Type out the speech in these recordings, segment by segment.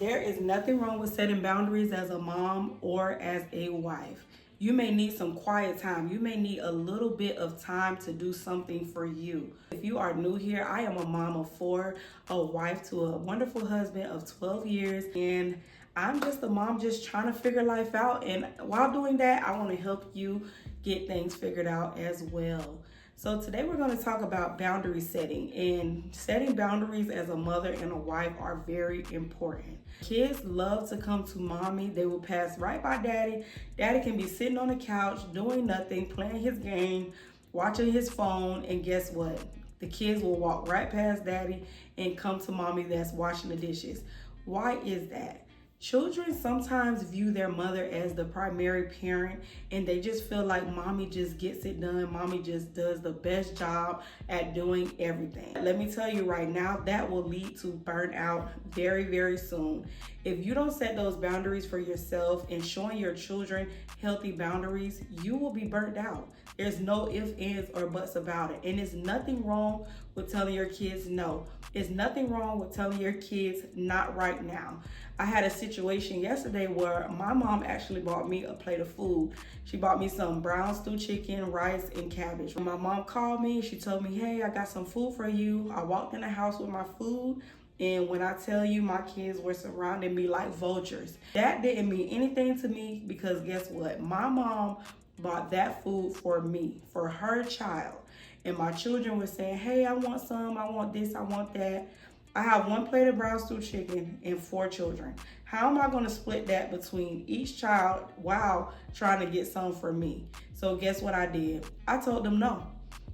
There is nothing wrong with setting boundaries as a mom or as a wife. You may need some quiet time. You may need a little bit of time to do something for you. If you are new here, I am a mom of four, a wife to a wonderful husband of 12 years, and I'm just a mom just trying to figure life out. And while doing that, I want to help you get things figured out as well. So today we're going to talk about boundary setting, and setting boundaries as a mother and a wife are very important. Kids love to come to mommy. They will pass right by daddy. Daddy can be sitting on the couch doing nothing, playing his game, watching his phone, and guess what? The kids will walk right past daddy and come to mommy that's washing the dishes. Why is that? Children sometimes view their mother as the primary parent, and they just feel like mommy just gets it done. Mommy just does the best job at doing everything. Let me tell you right now, that will lead to burnout very, very soon. If you don't set those boundaries for yourself and showing your children healthy boundaries, you will be burnt out. There's no ifs, ands, or buts about it. And there's nothing wrong with telling your kids no. There's nothing wrong with telling your kids not right now. I had a situation yesterday where my mom actually bought me a plate of food. She bought me some brown stew chicken, rice, and cabbage. When my mom called me, she told me, hey, I got some food for you. I walked in the house with my food, and when I tell you, my kids were surrounding me like vultures. That didn't mean anything to me because guess what? My mom bought that food for me, for her child. And my children were saying, hey, I want some, I want this, I want that. I have one plate of brown stew chicken and 4 children. How am I going to split that between each child while trying to get some for me? So guess what I did? I told them no.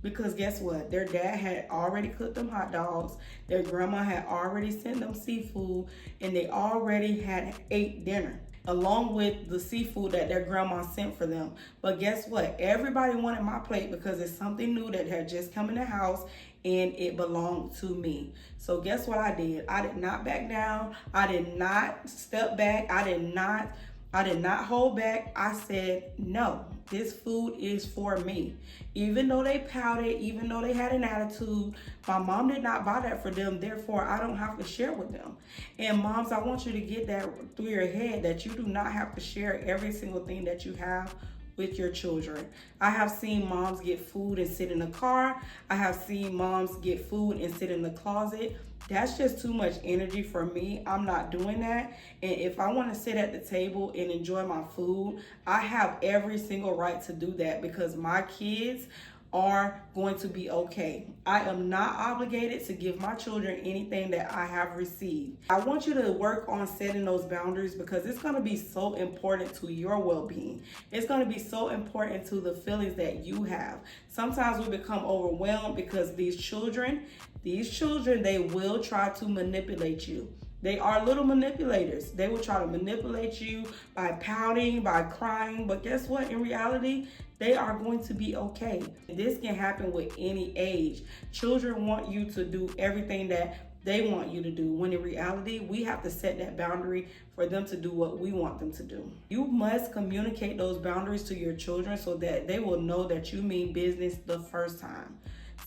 Because guess what? Their dad had already cooked them hot dogs. Their grandma had already sent them seafood. And they already had ate dinner along with the seafood that their grandma sent for them. But guess what? Everybody wanted my plate because it's something new that had just come in the house and it belonged to me. So guess what I did? I did not back down. I did not step back. I did not hold back. I said, no, this food is for me. Even though they pouted, even though they had an attitude, my mom did not buy that for them. Therefore, I don't have to share with them. And moms, I want you to get that through your head that you do not have to share every single thing that you have with your children. I have seen moms get food and sit in the car. I have seen moms get food and sit in the closet. That's just too much energy for me. I'm not doing that. And if I want to sit at the table and enjoy my food, I have every single right to do that because my kids are going to be okay. I am not obligated to give my children anything that I have received. I want you to work on setting those boundaries because it's going to be so important to your well-being. It's going to be so important to the feelings that you have. Sometimes we become overwhelmed because these children, they will try to manipulate you. They are little manipulators. They will try to manipulate you by pouting, by crying. But guess what? In reality, they are going to be okay. This can happen with any age. Children want you to do everything that they want you to do, when in reality, we have to set that boundary for them to do what we want them to do. You must communicate those boundaries to your children so that they will know that you mean business the first time.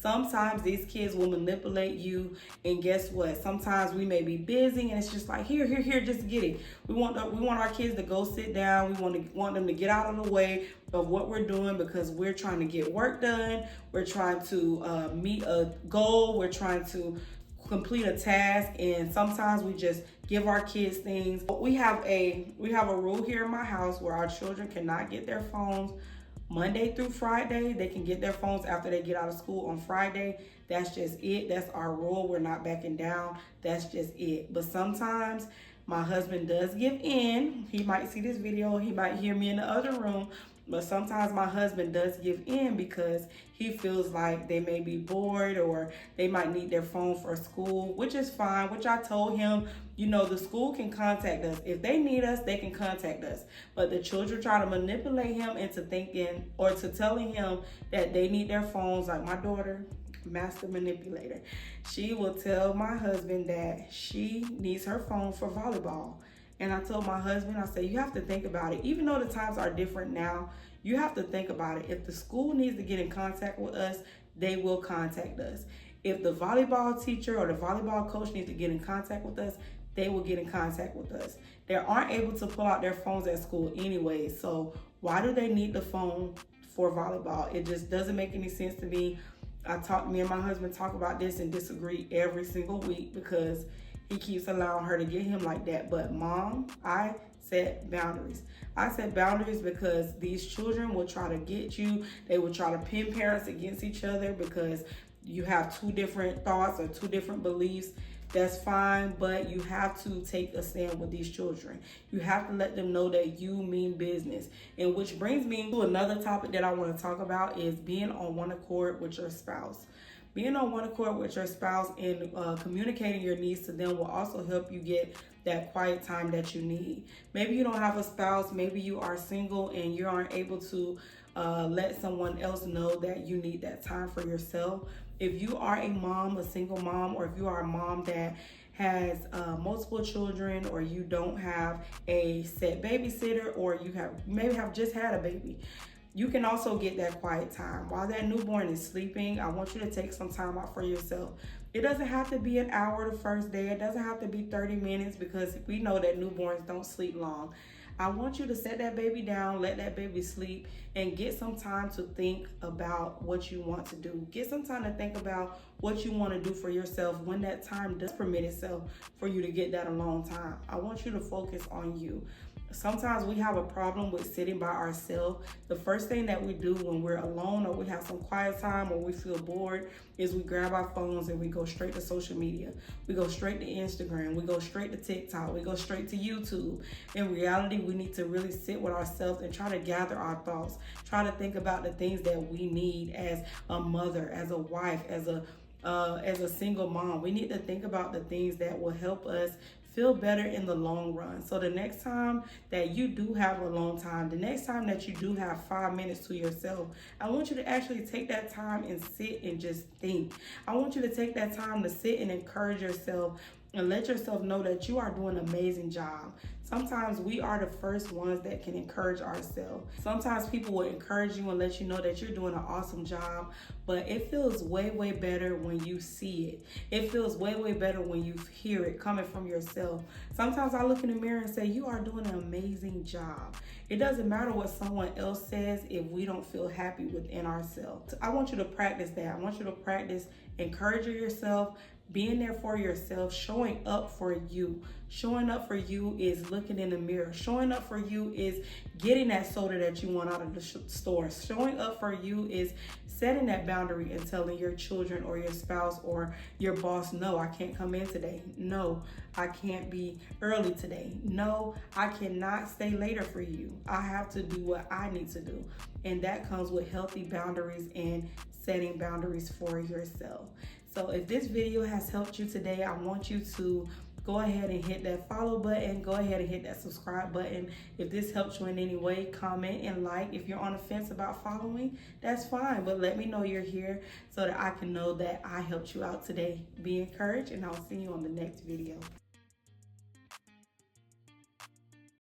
Sometimes these kids will manipulate you, and guess what? Sometimes we may be busy, and it's just like here, just get it. We want our kids to go sit down. We want them to get out of the way of what we're doing because we're trying to get work done. We're trying to meet a goal. We're trying to complete a task, and sometimes we just give our kids things. We have a rule here in my house where our children cannot get their phones Monday through Friday. They can get their phones after they get out of school on Friday. That's just it. That's our rule. We're not backing down. That's just it. But sometimes my husband does give in. He might see this video. He might hear me in the other room. But sometimes my husband does give in because he feels like they may be bored or they might need their phone for school, which is fine, which I told him, the school can contact us. If they need us, they can contact us. But the children try to manipulate him into thinking or to telling him that they need their phones. Like my daughter, master manipulator. She will tell my husband that she needs her phone for volleyball. And I told my husband, I said, you have to think about it. Even though the times are different now, you have to think about it. If the school needs to get in contact with us, they will contact us. If the volleyball teacher or the volleyball coach needs to get in contact with us, they will get in contact with us. They aren't able to pull out their phones at school anyway, so why do they need the phone for volleyball? It just doesn't make any sense to me. Me and my husband talk about this and disagree every single week because he keeps allowing her to get him like that. But Mom, I set boundaries. I set boundaries because these children will try to get you. They will try to pin parents against each other because you have two different thoughts or two different beliefs. That's fine, but you have to take a stand with these children. You have to let them know that you mean business. And which brings me to another topic that I want to talk about is being on one accord with your spouse. Being on one accord with your spouse and communicating your needs to them will also help you get that quiet time that you need. Maybe you don't have a spouse, maybe you are single and you aren't able to let someone else know that you need that time for yourself. If you are a mom, a single mom, or if you are a mom that has multiple children, or you don't have a set babysitter, or you maybe have just had a baby, you can also get that quiet time. While that newborn is sleeping, I want you to take some time out for yourself. It doesn't have to be an hour the first day. It doesn't have to be 30 minutes because we know that newborns don't sleep long. I want you to set that baby down, let that baby sleep, and get some time to think about what you want to do. Get some time to think about what you want to do for yourself when that time does permit itself for you to get that alone time. I want you to focus on you. Sometimes we have a problem with sitting by ourselves. The first thing that we do when we're alone or we have some quiet time or we feel bored is we grab our phones and we go straight to social media. We go straight to Instagram. We go straight to TikTok. We go straight to YouTube. In reality, we need to really sit with ourselves and try to gather our thoughts. Try to think about the things that we need as a mother, as a wife, as a single mom. We need to think about the things that will help us feel better in the long run. So the next time that you do have a long time, the next time that you do have 5 minutes to yourself, I want you to actually take that time and sit and just think. I want you to take that time to sit and encourage yourself and let yourself know that you are doing an amazing job. Sometimes we are the first ones that can encourage ourselves. Sometimes people will encourage you and let you know that you're doing an awesome job, but it feels way, way better when you see it. It feels way, way better when you hear it coming from yourself. Sometimes I look in the mirror and say, you are doing an amazing job. It doesn't matter what someone else says if we don't feel happy within ourselves. I want you to practice that. I want you to practice encouraging yourself, being there for yourself, showing up for you. Showing up for you is looking in the mirror. Showing up for you is getting that soda that you want out of the store. Showing up for you is setting that boundary and telling your children or your spouse or your boss, no, I can't come in today. No, I can't be early today. No, I cannot stay later for you. I have to do what I need to do. And that comes with healthy boundaries and setting boundaries for yourself. So if this video has helped you today, I want you to go ahead and hit that follow button. Go ahead and hit that subscribe button. If this helps you in any way, comment and like. If you're on the fence about following, that's fine. But let me know you're here so that I can know that I helped you out today. Be encouraged, and I'll see you on the next video.